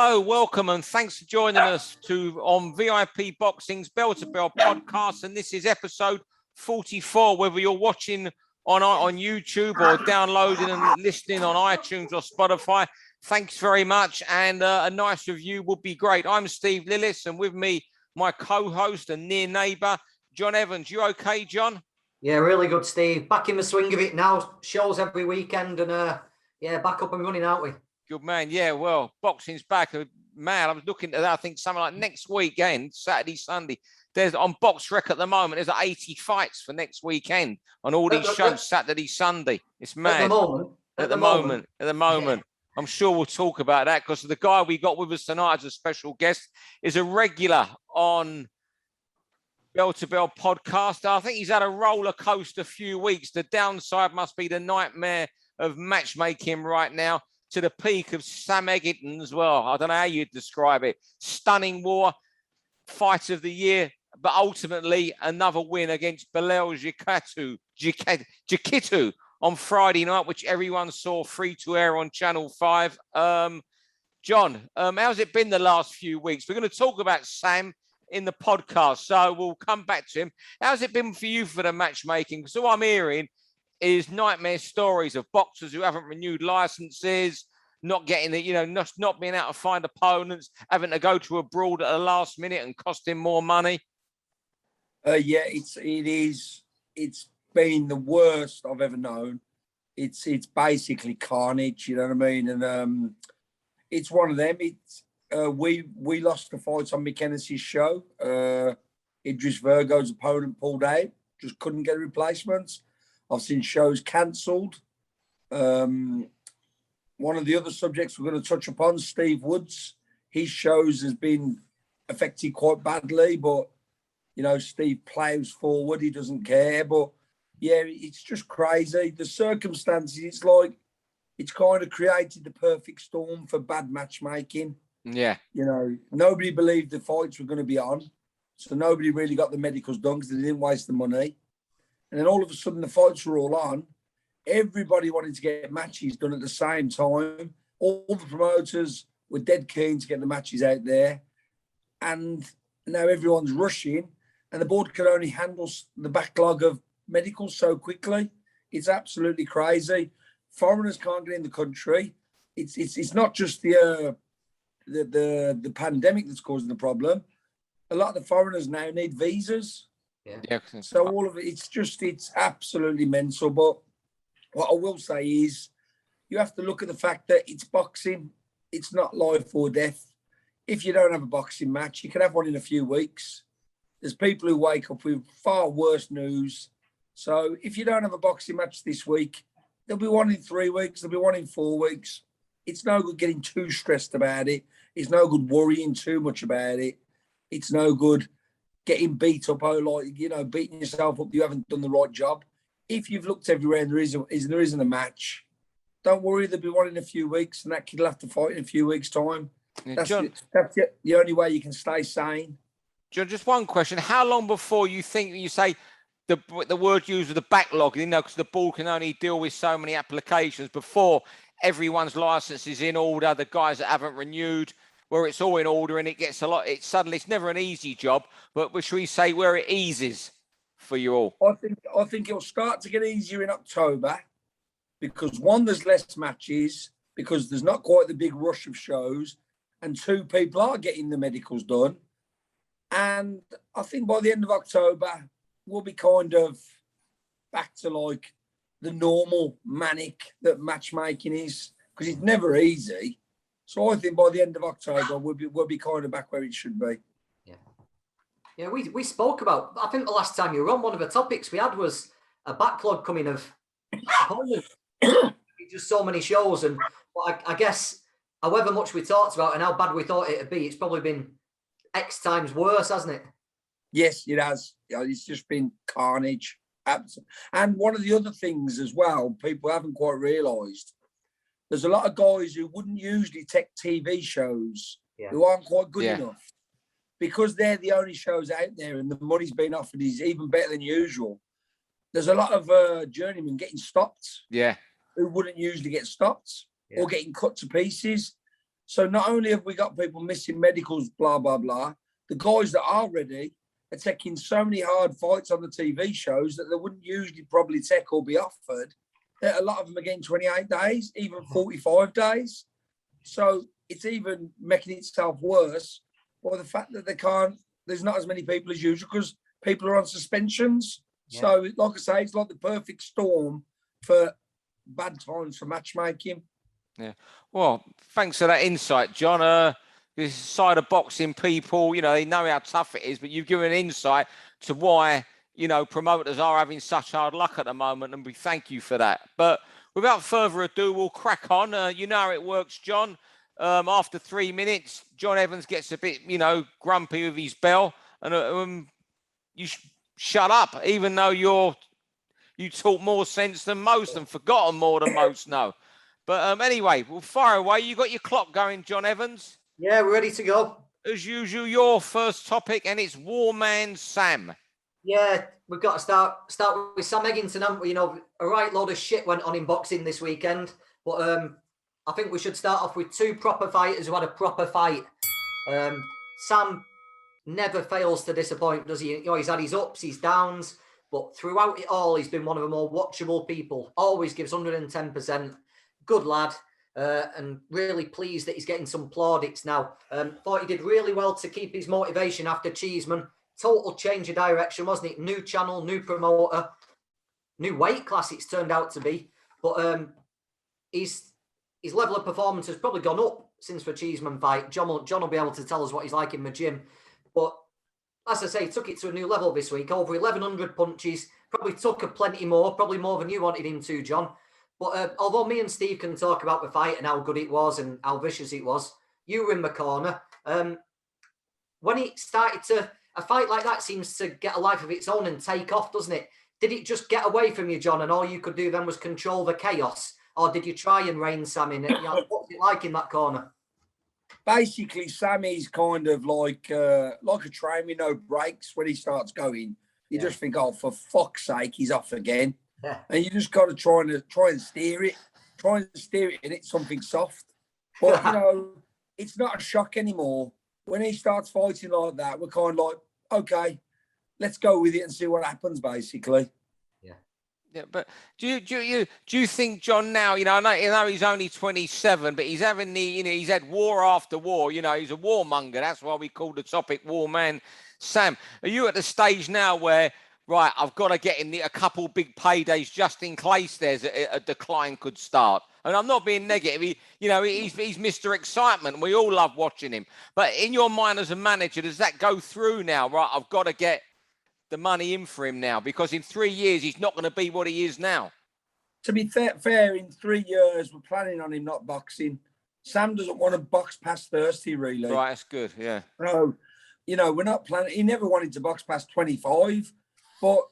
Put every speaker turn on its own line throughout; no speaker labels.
Hello, welcome, and thanks for joining us on VIP Boxing's Bell to Bell podcast. And this is episode 44. Whether you're watching on YouTube or downloading and listening on iTunes or Spotify, thanks very much. And a nice review would be great. I'm Steve Lillis, and with me, my co-host and near neighbour, John Evans. You okay, John?
Yeah, really good, Steve. Back in the swing of it now. Shows every weekend, and back up and running, aren't we?
Good man. Yeah, well, boxing's back. Man, I was looking at that. I think something like next weekend, Saturday, Sunday. There's on Box Rec at the moment. There's 80 fights for next weekend on all these shows, Saturday, Sunday. It's mad. At the moment. Yeah. I'm sure we'll talk about that because the guy we got with us tonight as a special guest is a regular on Bell to Bell podcast. I think he's had a roller coaster few weeks. The downside must be the nightmare of matchmaking right now, to the peak of Sam Eggington as well. I don't know how you'd describe it. Stunning war, fight of the year, but ultimately another win against Bilal Jakitu on Friday night, which everyone saw free to air on Channel 5. John, how's it been the last few weeks? We're going to talk about Sam in the podcast, so we'll come back to him. How's it been for you for the matchmaking? Because all I'm hearing is nightmare stories of boxers who haven't renewed licenses, not getting it, not being able to find opponents, having to go to abroad at the last minute and costing more money.
It's been the worst I've ever known. It's basically carnage, you know what I mean? And it's one of them. We lost the fights on McKenzie's show. Idris Virgo's opponent pulled out, just couldn't get replacements. I've seen shows cancelled. One of the other subjects we're going to touch upon, Steve Woods, his shows has been affected quite badly, but, Steve plows forward. He doesn't care. But, yeah, it's just crazy. The circumstances, it's like it's kind of created the perfect storm for bad matchmaking.
Yeah.
Nobody believed the fights were going to be on. So nobody really got the medicals done because they didn't waste the money. And then all of a sudden the fights were all on. Everybody wanted to get matches done at the same time. All the promoters were dead keen to get the matches out there. And now everyone's rushing. And the board can only handle the backlog of medicals so quickly. It's absolutely crazy. Foreigners can't get in the country. It's not just the pandemic that's causing the problem. A lot of the foreigners now need visas.
Yeah.
So all of it, it's absolutely mental. But what I will say is you have to look at the fact that it's boxing. It's not life or death. If you don't have a boxing match, you can have one in a few weeks. There's people who wake up with far worse news. So if you don't have a boxing match this week, there'll be one in 3 weeks. There'll be one in 4 weeks. It's no good getting too stressed about it. It's no good worrying too much about it. It's no good getting beat up, beating yourself up, you haven't done the right job. If you've looked everywhere and there isn't a match, don't worry, there'll be one in a few weeks and that kid will have to fight in a few weeks' time.
Yeah,
that's
John,
the only way you can stay sane.
John, just one question. How long before you think you say the word used with the backlog, because the board can only deal with so many applications before everyone's license is in order, the guys that haven't renewed, where it's all in order and it gets a lot, it's never an easy job, but should we say where it eases for you all?
I think it'll start to get easier in October because one, there's less matches because there's not quite the big rush of shows, and two, people are getting the medicals done. And I think by the end of October, we'll be kind of back to like the normal manic that matchmaking is, because it's never easy. So I think by the end of October, we'll be kind of back where it should be.
Yeah, we spoke about, I think the last time you were on, one of the topics we had was a backlog coming of just so many shows. And I guess however much we talked about and how bad we thought it'd be, it's probably been X times worse, hasn't it?
Yes, it has. It's just been carnage. And one of the other things as well, people haven't quite realised, there's a lot of guys who wouldn't usually take TV shows who aren't quite good enough because they're the only shows out there and the money's being offered is even better than usual. There's a lot of journeymen getting stopped who wouldn't usually get stopped or getting cut to pieces. So not only have we got people missing medicals, blah, blah, blah, the guys that are ready are taking so many hard fights on the TV shows that they wouldn't usually probably take or be offered, that a lot of them are getting 28 days, even 45 days. So it's even making itself worse by the fact that there's not as many people as usual because people are on suspensions. Yeah. So like I say, it's like the perfect storm for bad times for matchmaking.
Yeah. Well, thanks for that insight, John. This side of boxing people, they know how tough it is, but you've given insight to why, promoters are having such hard luck at the moment, and we thank you for that. But without further ado, we'll crack on. You know how it works, John. After 3 minutes, John Evans gets a bit, grumpy with his bell, and you shut up, even though you talk more sense than most and forgotten more than most know. But anyway, we'll fire away. You got your clock going, John Evans?
Yeah, we're ready to go.
As usual, your first topic, and it's Warman Sam.
Yeah, we've got to start with Sam Eggington, haven't we? A right load of shit went on in boxing this weekend. But I think we should start off with two proper fighters who had a proper fight. Sam never fails to disappoint, does he? He's had his ups, his downs, but throughout it all, he's been one of the more watchable people. Always gives 110%. Good lad, and really pleased that he's getting some plaudits now. Thought he did really well to keep his motivation after Cheeseman. Total change of direction, wasn't it? New channel, new promoter, new weight class it's turned out to be. But his level of performance has probably gone up since the Cheeseman fight. John will be able to tell us what he's like in the gym. But as I say, he took it to a new level this week. Over 1,100 punches. Probably took a plenty more. Probably more than you wanted him to, John. But although me and Steve can talk about the fight and how good it was and how vicious it was, you were in the corner. When it started to... A fight like that seems to get a life of its own and take off, doesn't it? Did it just get away from you, John, and all you could do then was control the chaos? Or did you try and rein Sam in? What's it like in that corner?
Basically, Sammy's kind of like a train with no brakes when he starts going. You just think, oh, for fuck's sake, he's off again. Yeah. And you just got to try and steer it. Try and steer it and it's something soft. But, it's not a shock anymore. When he starts fighting like that, we're kind of like, okay, let's go with it and see what happens, basically.
Yeah, but do you think, John, now, I know he's only 27, but he's having he's had war after war. He's a warmonger. That's why we call the topic War Man Sam. Are you at the stage now where, right, I've got to get in a couple big paydays just in case there's a decline could start? And I'm not being negative. He's Mr. Excitement. We all love watching him. But in your mind as a manager, does that go through now? Right, I've got to get the money in for him now, because in 3 years, he's not going to be what he is now.
To be fair, in 3 years, we're planning on him not boxing. Sam doesn't want to box past 30, really.
Right, that's good, yeah.
No, we're not planning. He never wanted to box past 25. But,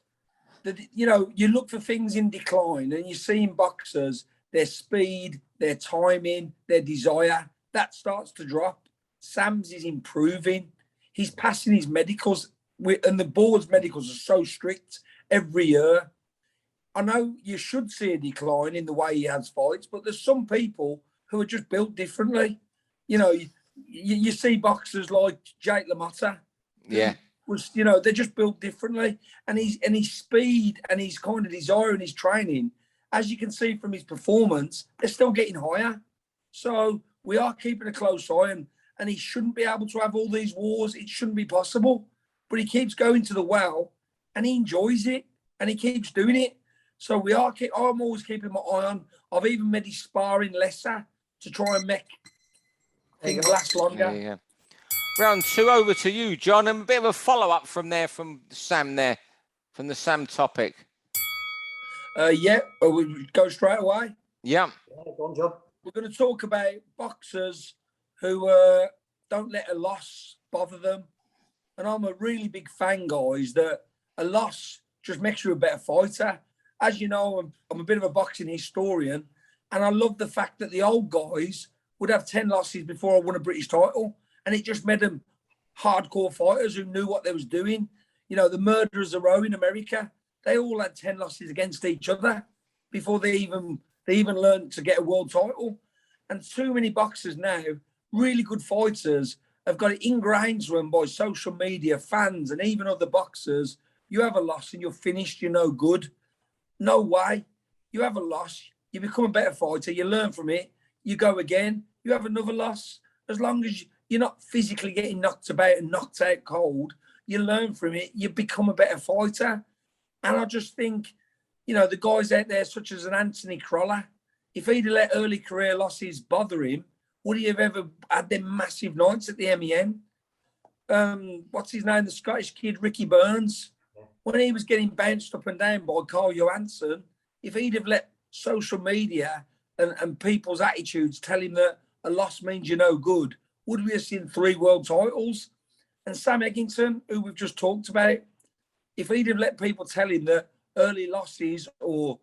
you look for things in decline and you see in boxers, their speed, their timing, their desire, that starts to drop. Sam's is improving. He's passing his medicals. And the board's medicals are so strict every year. I know you should see a decline in the way he has fights, but there's some people who are just built differently. You see boxers like Jake LaMotta.
Yeah.
They're just built differently. And his speed and his kind of desire and his training, as you can see from his performance, they're still getting higher. So we are keeping a close eye on, and he shouldn't be able to have all these wars. It shouldn't be possible. But he keeps going to the well and he enjoys it and he keeps doing it. So I'm always keeping my eye on. I've even made his sparring lesser to try and make things last longer.
Yeah. Round two, over to you, John. And a bit of a follow-up from Sam from the Sam topic.
We go straight away.
Yeah.
Go on, John.
We're going to talk about boxers who don't let a loss bother them. And I'm a really big fan, guys, that a loss just makes you a better fighter. As you know, I'm a bit of a boxing historian, and I love the fact that the old guys would have 10 losses before I won a British title, and it just made them hardcore fighters who knew what they was doing. The Murderers of Row in America, they all had 10 losses against each other before they even learned to get a world title. And too many boxers now really good fighters have got it ingrained to them by social media, fans, and even other boxers. You have a loss and you're finished, you're no good. No way. You have a loss, you become a better fighter, you learn from it, you go again, you have another loss. As long as you're not physically getting knocked about and knocked out cold, you learn from it, you become a better fighter. And I just think, the guys out there, such as an Anthony Crolla, if he'd have let early career losses bother him, would he have ever had them massive nights at the MEN? What's his name? The Scottish kid, Ricky Burns. When he was getting bounced up and down by Carl Johansson, if he'd have let social media and people's attitudes tell him that a loss means you're no good, would we have seen 3 world titles? And Sam Eggington, who we've just talked about, if he'd have let people tell him that early losses or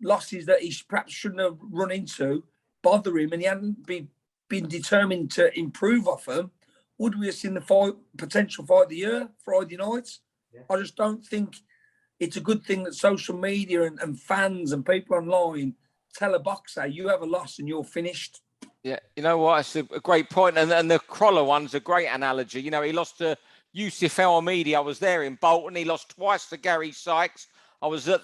losses that he perhaps shouldn't have run into bother him and he hadn't been determined to improve off them, would we have seen the potential fight of the year, Friday nights? Yeah. I just don't think it's a good thing that social media and fans and people online tell a boxer, you have a loss and you're finished.
Yeah, you know what? It's a great point. And the Crolla one's a great analogy. He lost to Yusuf El Hamidi. I was there in Bolton. He lost twice to Gary Sykes. I was at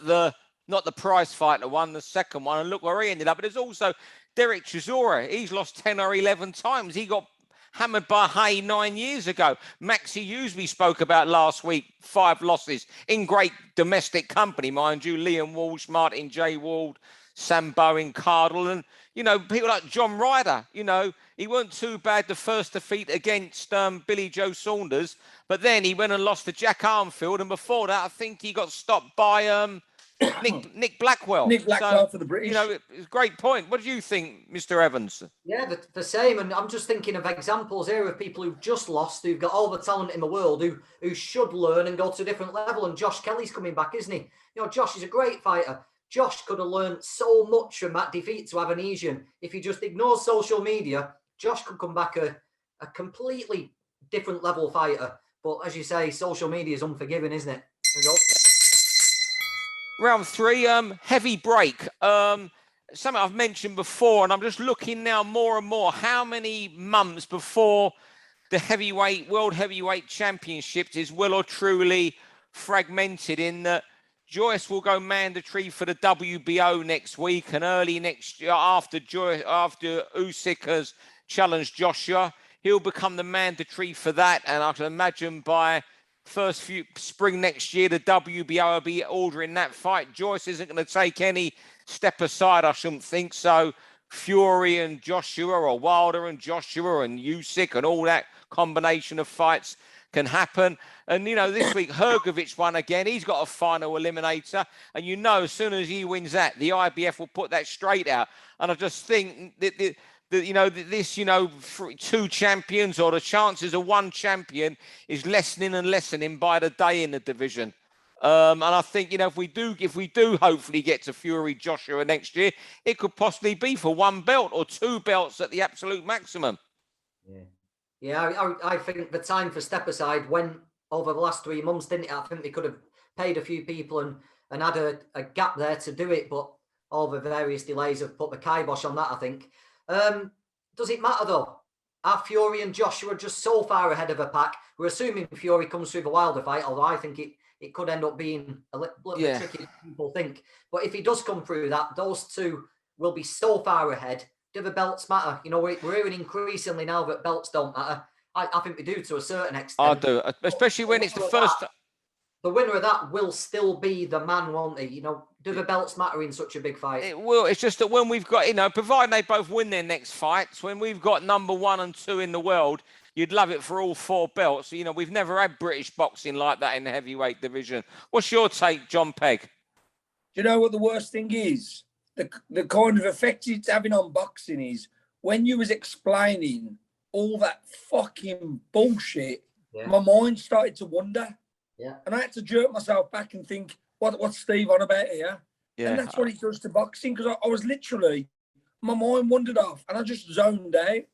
not the prize fighter one, the second one. And look where he ended up. But there's also Derek Chisora. He's lost 10 or 11 times. He got hammered by Hay 9 years ago. Maxie Hughes, we spoke about last week, 5 losses in great domestic company, mind you. Liam Walsh, Martin J. Ward, Sam Bowen, Cardle, and, people like John Ryder, he weren't too bad the first defeat against Billy Joe Saunders, but then he went and lost to Jack Armfield, and before that, I think he got stopped by Nick Blackwell.
Nick Blackwell for the British.
It's a great point. What do you think, Mr. Evans?
Yeah, the same. And I'm just thinking of examples here of people who've just lost, who've got all the talent in the world, who should learn and go to a different level. And Josh Kelly's coming back, isn't he? Josh is a great fighter. Josh could have learned so much from that defeat to Avanesian. If he just ignores social media, Josh could come back a completely different level fighter. But as you say, social media is unforgiving, isn't it?
Round 3, heavy break. Something I've mentioned before, and I'm just looking now more and more. How many months before the World Heavyweight Championships is well or truly fragmented in that Joyce will go mandatory for the WBO next week, and early next year after Usyk has challenged Joshua, he'll become the mandatory for that. And I can imagine by spring next year, the WBO will be ordering that fight. Joyce isn't going to take any step aside, I shouldn't think so. Fury and Joshua, or Wilder and Joshua and Usyk, and all that combination of fights can happen. And, this week, Hrgovic won again. He's got a final eliminator. And, as soon as he wins that, the IBF will put that straight out. And I just think that, this 2 champions, or the chances of 1 champion, is lessening and lessening by the day in the division. And I think, if we do hopefully get to Fury Joshua next year, it could possibly be for 1 belt or 2 belts at the absolute maximum.
Yeah, I think the time for step aside went over the last 3 months, didn't it? I think they could have paid a few people and had a gap there to do it, but all the various delays have put the kibosh on that, I think. Does it matter, though? Are Fury and Joshua just so far ahead of a pack? We're assuming Fury comes through the Wilder fight, although I think it could end up being a little bit tricky than people think. But if he does come through that, those 2 will be so far ahead. Do the belts matter? We're hearing increasingly now that belts don't matter. I think they do to a certain extent.
I do, especially when it's the first.
The winner of that will still be the man, won't he? Do the belts matter in such a big fight?
It will. It's just that when we've got, providing they both win their next fights, when we've got number 1 and 2 in the world, you'd love it for all 4 belts. We've never had British boxing like that in the heavyweight division. What's your take, Jon Pegg?
Do you know what the worst thing is? The kind of effect it's having on boxing is when you was explaining all that fucking bullshit, my mind started to wonder.
Yeah.
And I had to jerk myself back and think, what's Steve on about here?
Yeah.
And that's what it does to boxing, because I was literally, my mind wandered off and I just zoned out.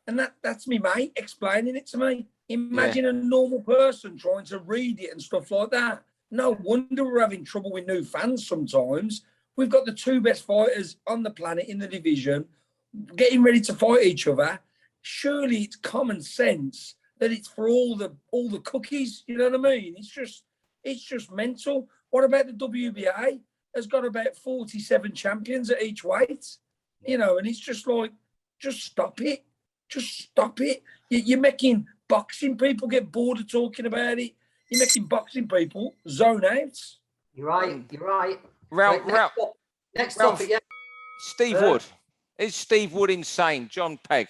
And that's me mate explaining it to me. Imagine a normal person trying to read it and stuff like that. No wonder we're having trouble with new fans sometimes. We've got the 2 best fighters on the planet in the division, getting ready to fight each other. surely it's common sense that it's for all the cookies. You know what I mean? It's just mental. What about the WBA? Has got about 47 champions at each weight, you know, and it's just like, just stop it. Just stop it. You're making boxing people get bored of talking about it. You're making boxing people zone out.
You're right. You're right.
Next
topic, yeah.
Steve Wood. Is Steve Wood insane? Jon Pegg.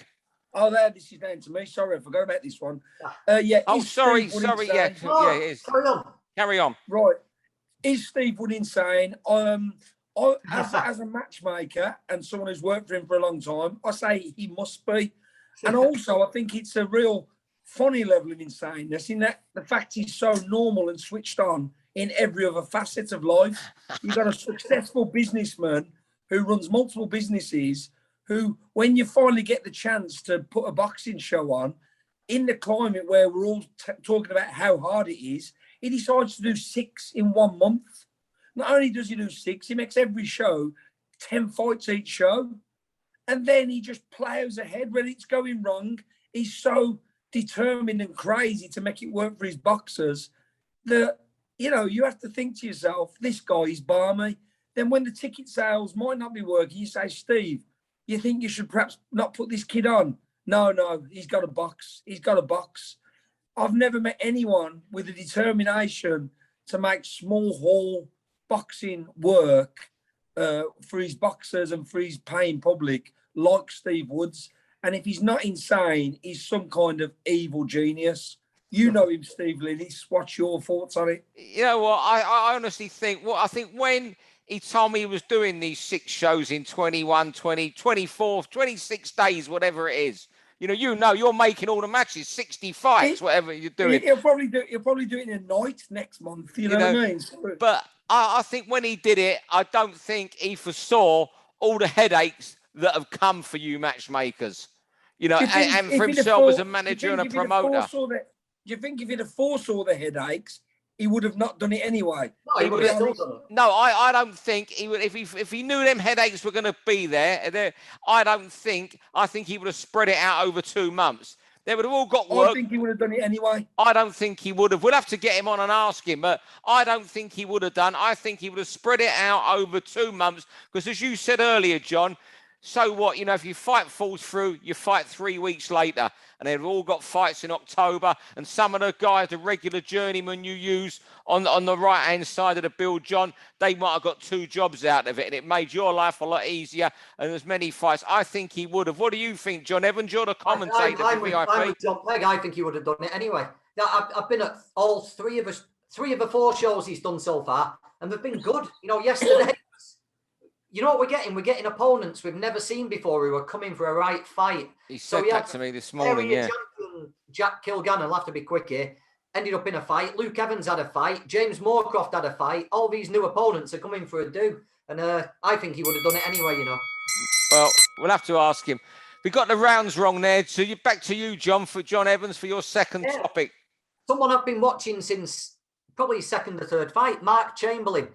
Oh, this is down to me. Sorry, I forgot about this one. Yeah.
Oh, sorry. Yeah, it is. Carry on.
Right. Is Steve Wood insane? As a matchmaker and someone who's worked for him for a long time, I say he must be. And also, I think it's a real funny level of insaneness in that the fact he's so normal and switched on in every other facet of life. You've got a successful businessman who runs multiple businesses who, when you finally get the chance to put a boxing show on, in the climate where we're all talking about how hard it is, he decides to do 6 in 1 month. Not only does he do 6, he makes every show 10 fights each show. And then he just plows ahead when it's going wrong. He's so determined and crazy to make it work for his boxers that, you know, you have to think to yourself, this guy is balmy. Then when the ticket sales might not be working, you say, Steve, you think you should perhaps not put this kid on? No, he's got a box. He's got a box. I've never met anyone with the determination to make small hall boxing work for his boxers and for his paying public like Steve Woods. And if he's not insane, he's some kind of evil genius. You know him, Steve Lillis. What's your thoughts on it?
You know what? I honestly think, I think when he told me he was doing these 6 shows in 21, 20, 24, 26 days, whatever it is, you know, you're making all the matches, 60 fights, whatever you're doing.
He'll probably do it in a night next month. You know what I mean?
But I think when he did it, I don't think he foresaw all the headaches that have come for you matchmakers, you know, and for himself as a manager and a promoter.
Do you think if he'd have foresaw the headaches, he would have not done it anyway?
No, he would have still done it.
No, I don't think he would. If he knew them headaches were going to be there, I think he would have spread it out over 2 months. They would have all got work.
I think he would have done it anyway.
I don't think he would have. We'll have to get him on and ask him, but I don't think he would have done. I think he would have spread it out over 2 months because, as you said earlier, John, so what? You know, if your fight falls through, you fight 3 weeks later. And they've all got fights in October. And some of the guys, the regular journeymen you use on the right-hand side of the bill, John, they might have got 2 jobs out of it. And it made your life a lot easier. And there's many fights. I think he would have. What do you think, John Evans? You're the commentator for VIP.
I'm with Jon Pegg. I think he would have done it anyway. Now, I've been at all 3 of the 4 shows he's done so far. And they've been good. You know, yesterday... You know what we're getting? We're getting opponents we've never seen before who are coming for a right fight.
He said that to me this morning, yeah.
Jack Kilgannon, I'll have to be quick here, ended up in a fight. Luke Evans had a fight. James Moorcroft had a fight. All these new opponents are coming for a do. And I think he would have done it anyway, you know.
Well, we'll have to ask him. We got the rounds wrong there. So back to you, Jon Evans, for your second topic.
Someone I've been watching since probably his second or third fight, Mark Chamberlain.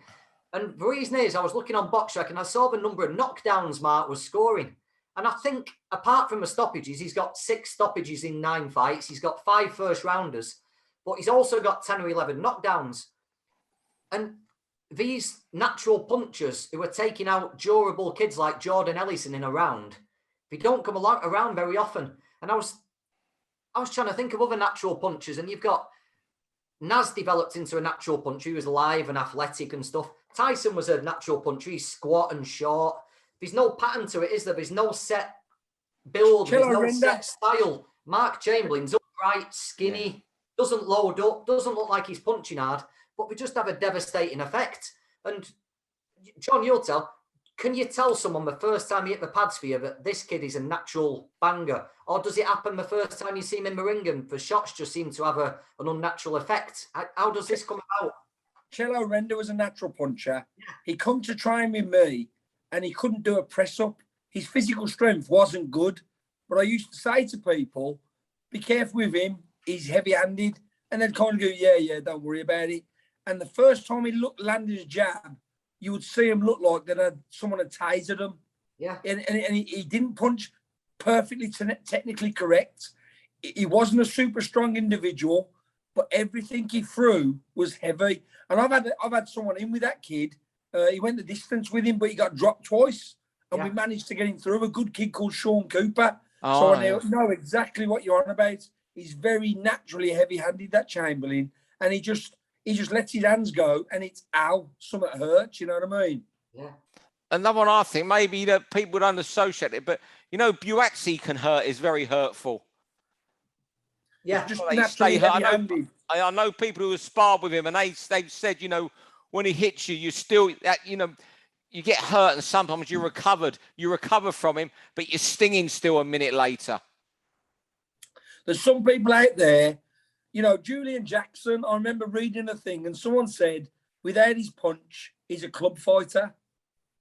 And the reason is I was looking on BoxRec and I saw the number of knockdowns Mark was scoring. And I think apart from the stoppages, he's got 6 stoppages in 9 fights. He's got 5 first rounders, but he's also got 10 or 11 knockdowns. And these natural punchers who are taking out durable kids like Jordan Ellison in a round, they don't come around very often. And I was trying to think of other natural punchers, and you've got Naz developed into a natural puncher. He was live and athletic and stuff. Tyson was a natural puncher. He's squat and short. There's no pattern to it, is there? There's no set build. There's no set style. Mark Chamberlain's upright, skinny, doesn't load up, doesn't look like he's punching hard, but we just have a devastating effect. And John, can you tell someone the first time he hit the pads for you that this kid is a natural banger? Or does it happen the first time you see him in the ring and the shots just seem to have an unnatural effect? How does this come about?
Cello Render was a natural puncher. He come to train with me and he couldn't do a press up. His physical strength wasn't good. But I used to say to people, be careful with him. He's heavy-handed. And they'd kind of go, yeah, don't worry about it. And the first time he landed a jab, you would see him look like that someone had tasered him.
Yeah.
And he didn't punch perfectly technically correct. He wasn't a super strong individual, but everything he threw was heavy. And I've had someone in with that kid. He went the distance with him, but he got dropped twice. And we managed to get him through. A good kid called Sean Cooper. So I know exactly what you're on about. He's very naturally heavy-handed, that Chamberlain. And he just lets his hands go, and it's something hurts, you know what I mean?
Yeah.
Another one I think maybe that people would unassociate it, but Buatsi can hurt, is very hurtful.
Yeah,
just naturally heavy-handed.
I know people who have sparred with him, and they've said, when he hits you, you still, you get hurt, and sometimes you recover from him, but you're stinging still a minute later.
There's some people out there, Julian Jackson, I remember reading a thing, and someone said, without his punch, he's a club fighter.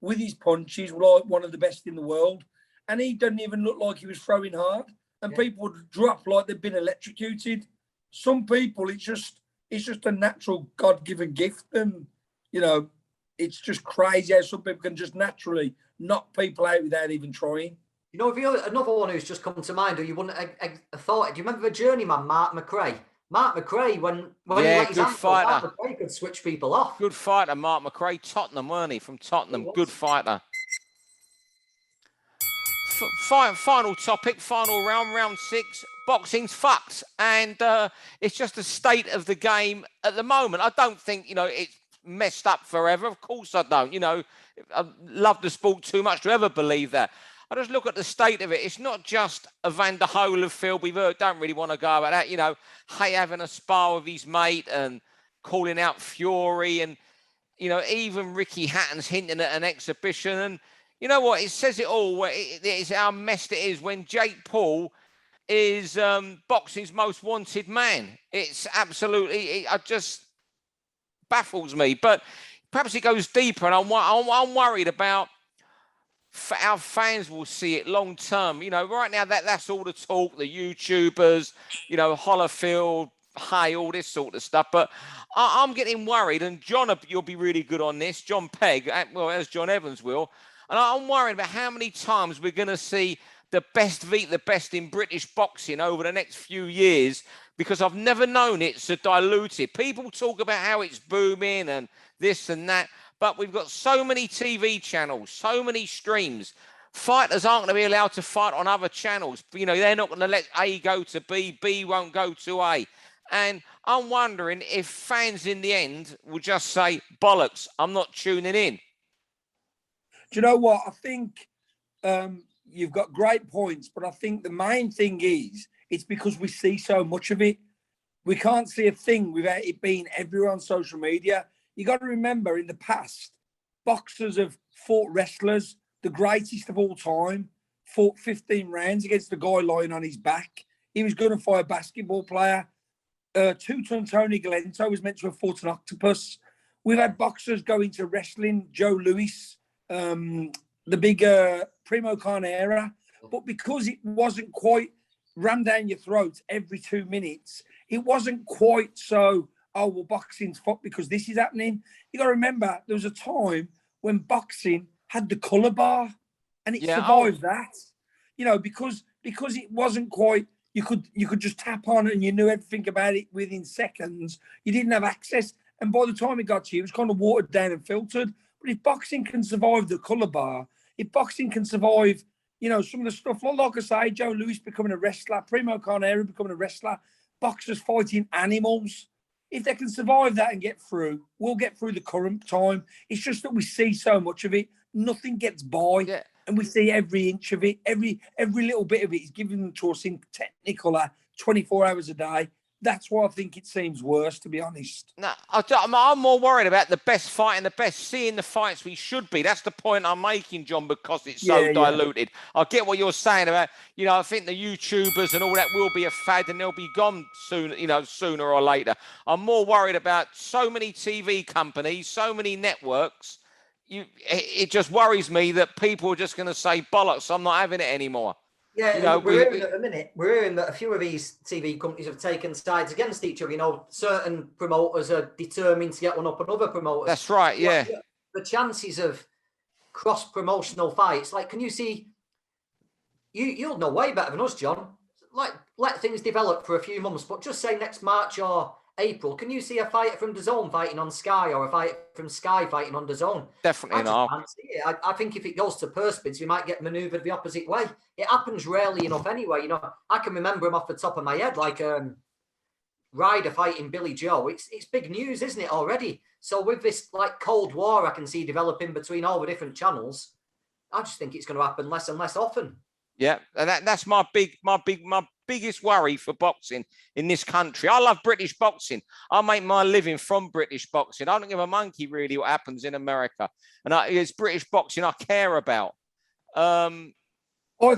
With his punch, he's like one of the best in the world. And he doesn't even look like he was throwing hard. And people would drop like they've been electrocuted. Some people, it's just a natural God-given gift. And, it's just crazy how some people can just naturally knock people out without even trying.
Another one who's just come to mind who you wouldn't have thought. Do you remember the journeyman, Mark McRae? Mark McRae, when he let his hands go, Mark McRae could switch people off.
Good fighter, Mark McRae. Tottenham, weren't he? From Tottenham. Good fighter. Final topic, final round 6. Boxing's fucked. And it's just the state of the game at the moment. I don't think, it's messed up forever. Of course I don't. I love the sport too much to ever believe that. I just look at the state of it. It's not just Evander Holyfield. We don't really want to go about that. Hay having a spar with his mate and calling out Fury, and even Ricky Hatton's hinting at an exhibition. And you know what? It says it all. It's how messed it is when Jake Paul is boxing's most wanted man. It's absolutely. It just baffles me. But perhaps it goes deeper, and I'm worried about our fans will see it long term. Right now that's all the talk, the YouTubers, Holyfield, Hay, all this sort of stuff. But I'm getting worried, and John, you'll be really good on this, Jon Pegg, well, as John Evans will. And I'm worried about how many times we're going to see the best beat the best in British boxing over the next few years, because I've never known it so diluted. People talk about how it's booming and this and that. But we've got so many TV channels, so many streams. Fighters aren't going to be allowed to fight on other channels. They're not going to let A go to B, B won't go to A. And I'm wondering if fans in the end will just say, bollocks, I'm not tuning in.
Do you know what? I think you've got great points, but I think the main thing is it's because we see so much of it. We can't see a thing without it being everywhere on social media. You got to remember, in the past, boxers have fought wrestlers, the greatest of all time, fought 15 rounds against a guy lying on his back. He was going to fight a basketball player. Two-ton Tony Galento was meant to have fought an octopus. We've had boxers go into wrestling, Joe Louis, the big Primo Carnera. But because it wasn't quite rammed down your throat every 2 minutes, it wasn't quite so... boxing's fucked because this is happening. You got to remember, there was a time when boxing had the colour bar, and it survived that. Because it wasn't quite. You could just tap on it and you knew everything about it within seconds. You didn't have access, and by the time it got to you, it was kind of watered down and filtered. But if boxing can survive the colour bar, if boxing can survive, some of the stuff like I say, Joe Louis becoming a wrestler, Primo Carnera becoming a wrestler, boxers fighting animals. If they can survive that and get through, we'll get through the current time. It's just that we see so much of it. Nothing gets by. Yeah. And we see every inch of it. Every little bit of it is given to us in Technicolor 24 hours a day. That's why I think it seems worse, to be honest.
No, I'm more worried about the best fighting the best, seeing the fights we should be. That's the point I'm making, John, because it's so diluted. I get what you're saying about, I think the YouTubers and all that will be a fad and they'll be gone soon, sooner or later. I'm more worried about so many TV companies, so many networks. It just worries me that people are just going to say, bollocks, I'm not having it anymore.
Yeah, we're hearing at the minute, we're hearing that a few of these TV companies have taken sides against each other. Certain promoters are determined to get one up on other promoters.
That's right, yeah.
The chances of cross-promotional fights, like, can you see you'll know way better than us, John. Like, let things develop for a few months, but just say next March or April, can you see a fighter from DAZN fighting on Sky or a fighter from Sky fighting on DAZN?
Definitely not.
I think if it goes to purse bids, we might get manoeuvred the opposite way. It happens rarely enough anyway. You know, I can remember him off the top of my head, like Ryder fighting Billy Joe. It's big news, isn't it, already? So with this like Cold War I can see developing between all the different channels, I just think it's going to happen less and less often.
Yeah, and that's my biggest worry for boxing in this country. I love British boxing. I make my living from British boxing. I don't give a monkey really what happens in America, and it's British boxing I care about.
I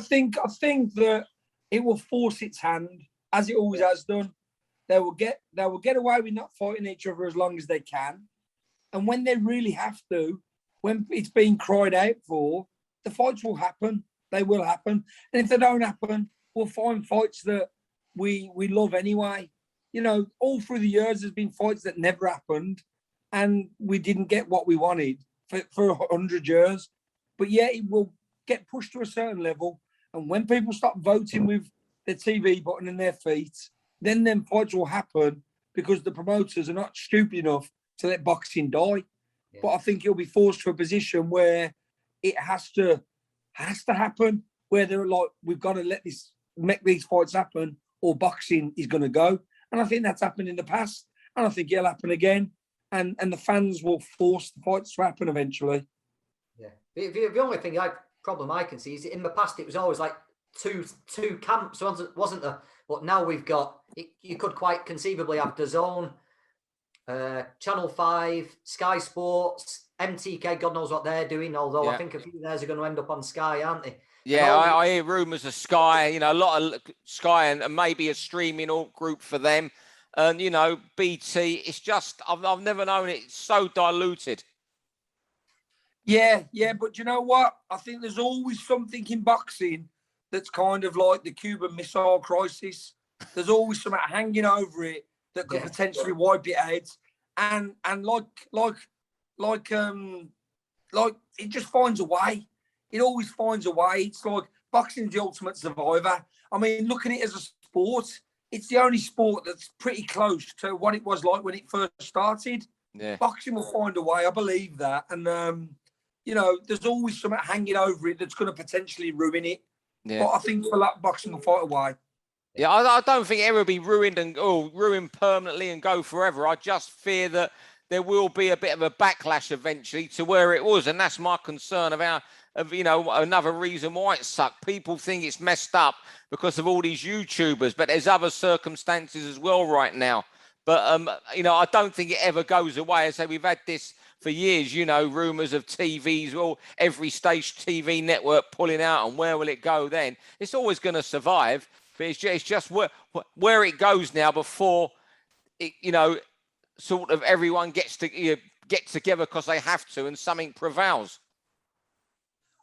think that it will force its hand, as it always has done. They will get away with not fighting each other as long as they can, and when they really have to, when it's being cried out for, the fights will happen. They will happen. And if they don't happen, we'll find fights that we love anyway. You know, all through the years, there's been fights that never happened and we didn't get what we wanted for 100 years. But yeah, it will get pushed to a certain level. And when people start voting with their TV button in their feet, then them fights will happen because the promoters are not stupid enough to let boxing die. Yeah. But I think it'll be forced to a position where it has to happen, where they're like, we've got to make these fights happen or boxing is going to go. And I think that's happened in the past and I think it'll happen again, and the fans will force the fights to happen eventually.
Yeah, the only problem I can see is in the past it was always like two camps, wasn't there? But now we've got you could quite conceivably have DAZN, Channel 5, Sky Sports, MTK, God knows what they're doing, although I think a few of theirs are going to end up on Sky, aren't they?
Yeah, I hear rumours of Sky, you know, a lot of Sky and maybe a streaming group for them. And, you know, BT, it's just, I've never known it. It's so diluted.
Yeah, but you know what? I think there's always something in boxing that's kind of like the Cuban Missile Crisis. There's always something hanging over it that could potentially wipe it out. And like it just finds a way. It always finds a way. It's like boxing's the ultimate survivor. I mean, looking at it as a sport, it's the only sport that's pretty close to what it was like when it first started. Yeah. Boxing will find a way. I believe that. And, you know, there's always something hanging over it that's going to potentially ruin it. Yeah. But I think boxing will fight a way.
Yeah, I don't think it ever be ruined ruined permanently and go forever. I just fear that there will be a bit of a backlash eventually to where it was. And that's my concern you know, another reason why it sucked. People think it's messed up because of all these YouTubers, but there's other circumstances as well right now. But, you know, I don't think it ever goes away. I say we've had this for years, you know, rumours of TVs, well, every stage TV network pulling out, and where will it go then? It's always going to survive, but it's just where it goes now before, it, you know, sort of everyone gets to get together because they have to and something prevails.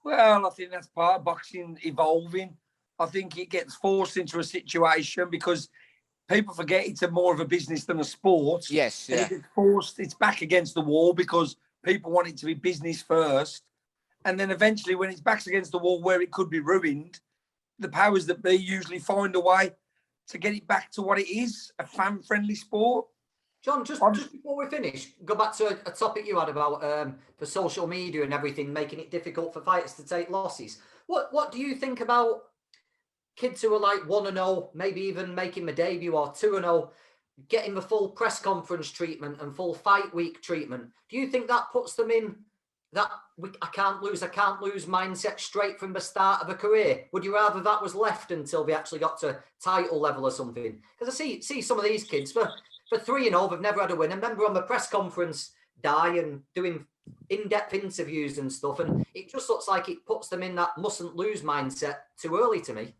Well, I think that's part of boxing evolving. I think it gets forced into a situation because people forget it's more of a business than a sport.
Yes, yeah.
It gets forced, it's back against the wall because people want it to be business first. And then eventually when it's back against the wall where it could be ruined, the powers that be usually find a way to get it back to what it is, a fan-friendly sport.
John, just before we finish, go back to a topic you had about the social media and everything, making it difficult for fighters to take losses. What do you think about kids who are like 1-0, maybe even making the debut, or 2-0, getting the full press conference treatment and full fight week treatment? Do you think that puts them in that I can't lose mindset straight from the start of a career? Would you rather that was left until they actually got to title level or something? Because I see some of these kids for 3-0, they've never had a win. And remember on the press conference, and doing in-depth interviews and stuff, and it just looks like it puts them in that mustn't lose mindset too early to me.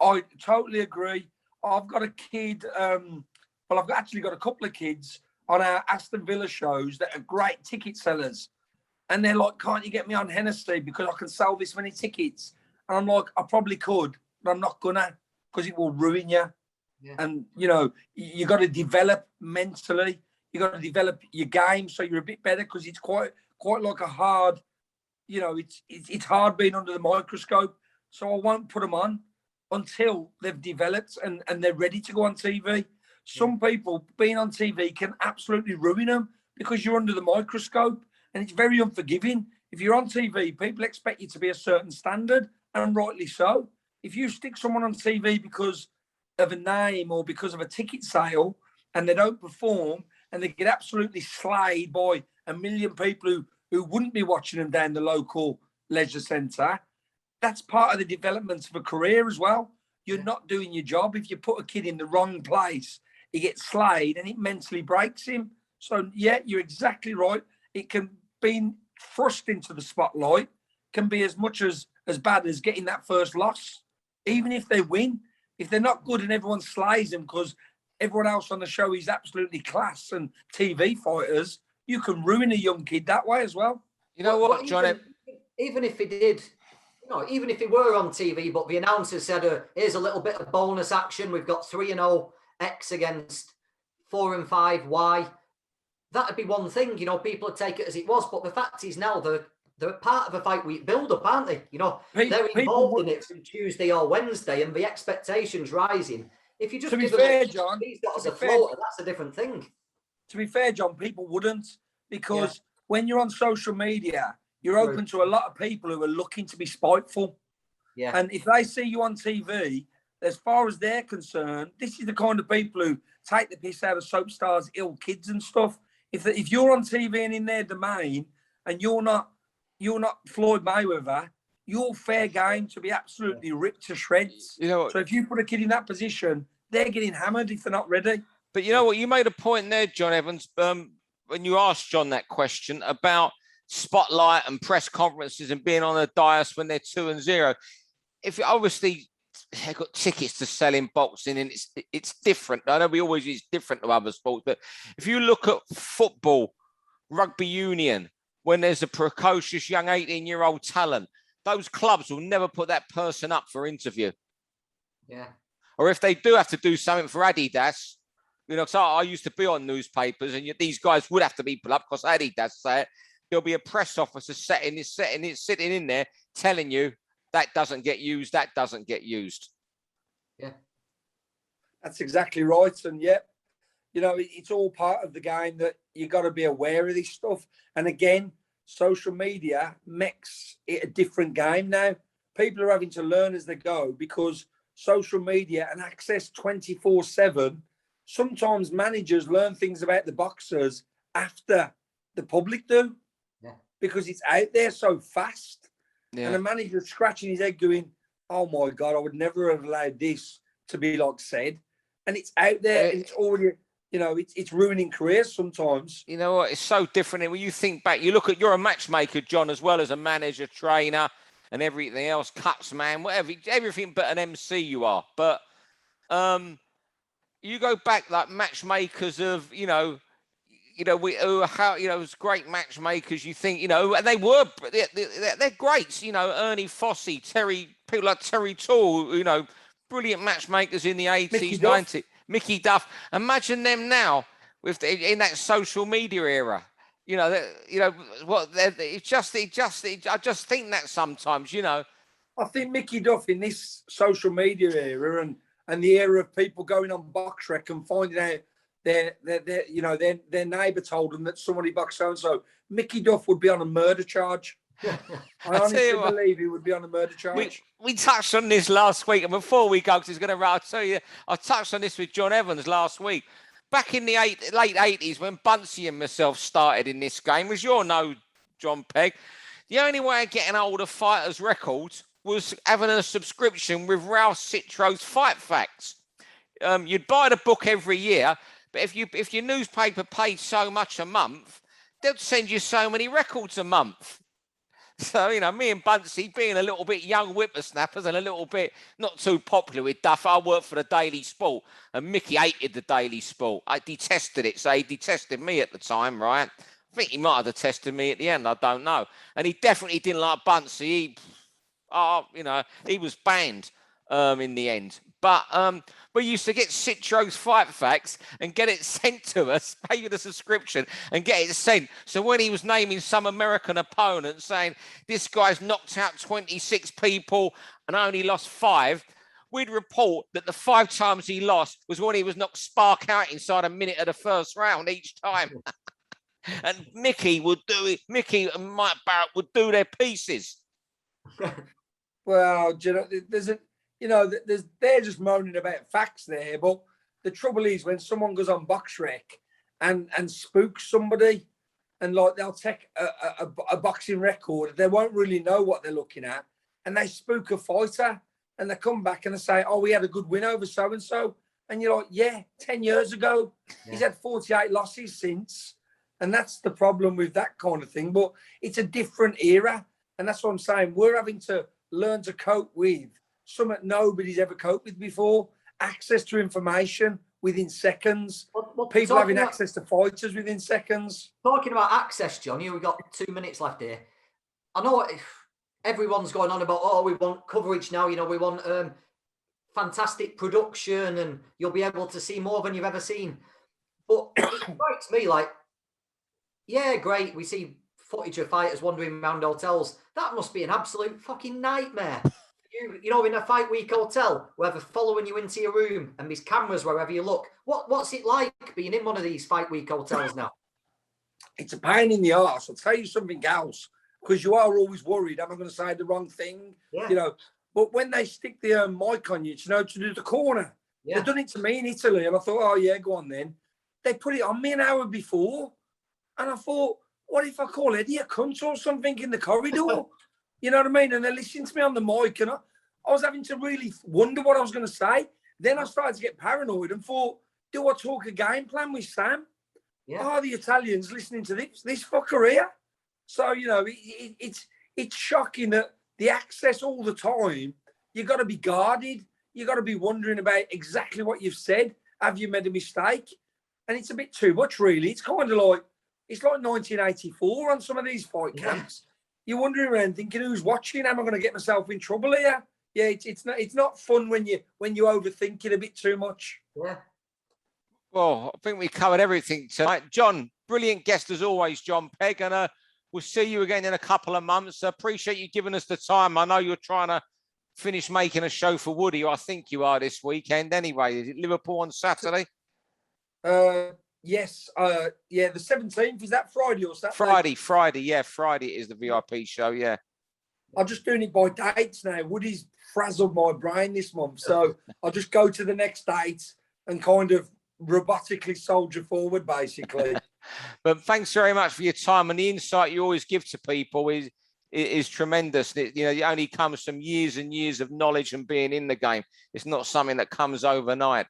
I totally agree. I've got a kid, I've actually got a couple of kids on our Aston Villa shows that are great ticket sellers. And they're like, can't you get me on Hennessy because I can sell this many tickets? And I'm like, I probably could, but I'm not gonna because it will ruin you. Yeah. And, you know, you got to develop mentally. You got to develop your game so you're a bit better because it's quite like a hard, you know, it's hard being under the microscope. so I won't put them on until they've developed and they're ready to go on TV. Some people being on TV can absolutely ruin them because you're under the microscope and it's very unforgiving. If you're on TV, people expect you to be a certain standard, and rightly so. If you stick someone on TV because of a name or because of a ticket sale and they don't perform and they get absolutely slayed by a million people who wouldn't be watching them down the local leisure centre, that's part of the development of a career as well. You're not doing your job. If you put a kid in the wrong place, he gets slayed and it mentally breaks him. So, yeah, you're exactly right. It can be thrust into the spotlight, can be as much as bad as getting that first loss. Even if they win, if they're not good and everyone slays them because everyone else on the show is absolutely class and TV fighters, you can ruin a young kid that way as well.
You know what, John?
Even if he did, even if he were on TV, but the announcer said, here's a little bit of bonus action. We've got 3-0 X against 4-5 Y. That'd be one thing, people would take it as it was. But the fact is now they're part of a fight week build-up, aren't they? They're involved in it from Tuesday or Wednesday, and the expectations rising. If you just
to be fair, John,
he's got as a floater, that's a different thing.
To be fair, John, people wouldn't, because when you're on social media, you're open to a lot of people who are looking to be spiteful.
Yeah.
And if they see you on TV, as far as they're concerned, this is the kind of people who take the piss out of soap stars, ill kids and stuff. If you're on TV and in their domain and you're not Floyd Mayweather, you're fair game to be absolutely ripped to shreds. So if you put a kid in that position, they're getting hammered if they're not ready.
But you know what? You made a point there, John Evans, when you asked John that question about spotlight and press conferences and being on a dais when they're 2-0. If obviously they've got tickets to sell in boxing and it's different. I know we always use different to other sports, but if you look at football, rugby union, when there's a precocious young 18-year-old talent, those clubs will never put that person up for interview.
Yeah.
Or if they do have to do something for Adidas, so I used to be on newspapers and these guys would have to be put up because Adidas say it. There'll be a press officer sitting in there telling you that doesn't get used, that doesn't get used.
Yeah.
That's exactly right. And it's all part of the game that you got to be aware of this stuff. And again, social media makes it a different game now. People are having to learn as they go because social media and access 24/7. Sometimes managers learn things about the boxers after the public do, because it's out there so fast. Yeah. And a manager's scratching his head going, oh my God, I would never have allowed this to be said. And it's out there and it's already, it's ruining careers sometimes.
You know what? It's so different. And when you think back, you're a matchmaker, John, as well as a manager, trainer and everything else, cuts man, whatever, everything but an MC you are. But you go back like matchmakers of, as great matchmakers, you think, and they're greats, Ernie Fossey, people like Terry Toole, brilliant matchmakers in the 80s, 90s, Mickey Duff. Imagine them now in that social media era. I just think that sometimes, I
think Mickey Duff in this social media era and the era of people going on BoxRec and finding out their neighbour told them that somebody boxed so-and-so, Mickey Duff would be on a murder charge. I honestly believe he would be on a murder charge.
We touched on this last week, and before we go, because he's going to, I'll tell you, I touched on this with John Evans last week. Back in the late 80s, when Buncey and myself started in this game, as you all know, Jon Pegg, the only way of getting hold of fighters' records was having a subscription with Ralph Citro's Fight Facts. You'd buy the book every year, but if your newspaper paid so much a month, they'd send you so many records a month. So, me and Buncey, being a little bit young whippersnappers and a little bit not too popular with Duff, I worked for the Daily Sport, and Mickey hated the Daily Sport. I detested it, so he detested me at the time, right? I think he might have detested me at the end, I don't know. And he definitely didn't like Buncey. He was banned in the end. But we used to get Citro's Fight Facts and get it sent to us, pay you the subscription and get it sent. So when he was naming some American opponent saying, this guy's knocked out 26 people, and only lost 5, we'd report that the 5 times he lost was when he was knocked spark out inside a minute of the first round each time. And Mickey would do it. Mickey and Mike Barrett would do their pieces.
Well, they're just moaning about facts there. But the trouble is when someone goes on BoxRec and spooks somebody, and like they'll take a boxing record, they won't really know what they're looking at, and they spook a fighter, and they come back and they say, "Oh, we had a good win over so and so," and you're like, "Yeah, 10 years ago, he's had 48 losses since." And that's the problem with that kind of thing. But it's a different era. And that's what I'm saying. We're having to learn to cope with something nobody's ever coped with before. Access to information within seconds. People having access to fighters within seconds.
Talking about access, John, we've got 2 minutes left here. I know everyone's going on about, oh, we want coverage now. We want fantastic production and you'll be able to see more than you've ever seen. But it strikes me like, yeah, great. We see footage of fighters wandering around hotels. That must be an absolute fucking nightmare. In a fight week hotel, where they're following you into your room and there's cameras wherever you look. What's it like being in one of these fight week hotels now?
It's a pain in the arse. I'll tell you something else, because you are always worried. Am I going to say the wrong thing? Yeah. But when they stick the mic on you, to do the corner, they've done it to me in Italy, and I thought, oh yeah, go on then. They put it on me an hour before. And I thought, what if I call Eddie a cunt or something in the corridor? You know what I mean? And they're listening to me on the mic, and I was having to really wonder what I was going to say. Then I started to get paranoid and thought, do I talk a game plan with Sam? Yeah. Oh, the Italians listening to this fucker here. So, it's shocking that the access all the time, you've got to be guarded. You've got to be wondering about exactly what you've said. Have you made a mistake? And it's a bit too much, really. It's kind of like, it's like 1984 on some of these fight camps. You're wondering around thinking, who's watching? Am I going to get myself in trouble here? Yeah, it's not fun when you overthink it a bit too much.
Yeah.
Well, I think we covered everything tonight. John, brilliant guest as always, Jon Pegg, and we'll see you again in a couple of months. I appreciate you giving us the time. I know you're trying to finish making a show for Woody. I think you are this weekend anyway. Is it Liverpool on Saturday?
Yes, the 17th, is that Friday or Saturday?
Friday, yeah, Friday is the VIP show, yeah.
I'm just doing it by dates now. Woody's frazzled my brain this month, so I'll just go to the next date and kind of robotically soldier forward, basically.
But thanks very much for your time, and the insight you always give to people is tremendous. It only comes from years and years of knowledge and being in the game. It's not something that comes overnight.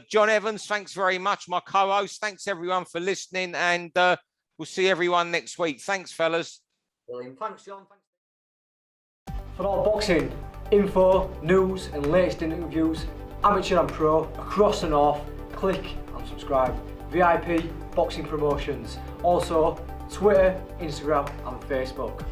John Evans, thanks very much. My co-host, thanks everyone for listening, and we'll see everyone next week. Thanks, fellas.
Brilliant. Thanks, John.
For all boxing info, news, and latest interviews, amateur and pro, across the north, click and subscribe. VIP Boxing Promotions. Also, Twitter, Instagram, and Facebook.